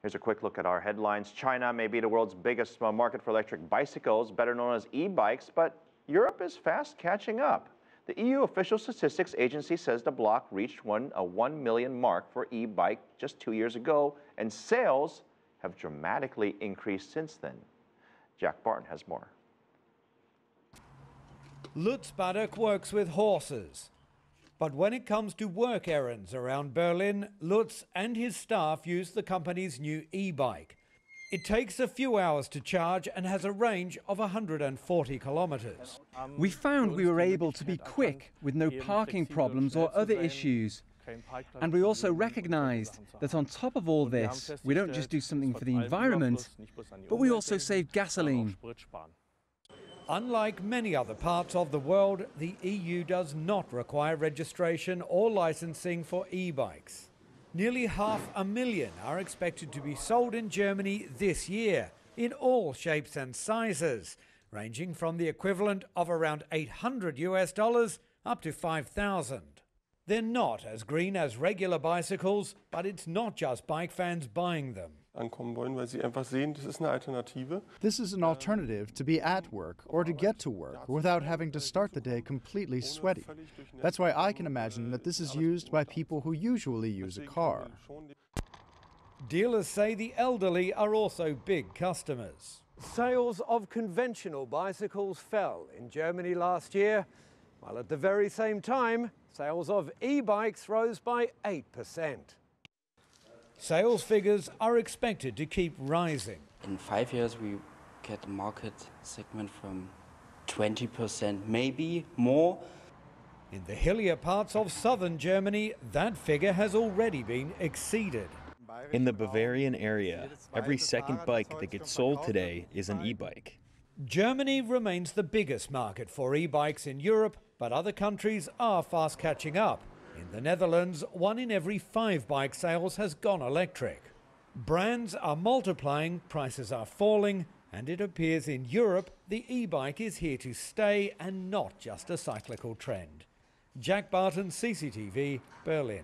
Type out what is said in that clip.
Here's a quick look at our headlines. China may be the world's biggest market for electric bicycles, better known as e-bikes, but Europe is fast catching up. The EU Official Statistics Agency says the bloc reached a 1 million mark for e-bike just 2 years ago, and sales have dramatically increased since then. Jack Barton has more. Lutz Badek works with horses. But when it comes to work errands around Berlin, Lutz and his staff use the company's new e-bike. It takes a few hours to charge and has a range of 140 kilometers. We found we were able to be quick with no parking problems or other issues. And we also recognized that on top of all this, we don't just do something for the environment, but we also save gasoline. Unlike many other parts of the world, the EU does not require registration or licensing for e-bikes. Nearly 500,000 are expected to be sold in Germany this year, in all shapes and sizes, ranging from the equivalent of around $800 up to 5,000. They're not as green as regular bicycles, but it's not just bike fans buying them. This is an alternative to be at work or to get to work without having to start the day completely sweaty. That's why I can imagine that this is used by people who usually use a car. Dealers say the elderly are also big customers. Sales of conventional bicycles fell in Germany last year, while at the very same time, sales of e-bikes rose by 8%. Sales figures are expected to keep rising. In 5 years, we get a market segment from 20%, maybe more. In the hillier parts of southern Germany, that figure has already been exceeded. In the Bavarian area, every second bike that gets sold today is an e-bike. Germany remains the biggest market for e-bikes in Europe, but other countries are fast catching up. In the Netherlands, 1 in every 5 bike sales has gone electric. Brands are multiplying, prices are falling, and it appears in Europe the e-bike is here to stay and not just a cyclical trend. Jack Barton, CCTV, Berlin.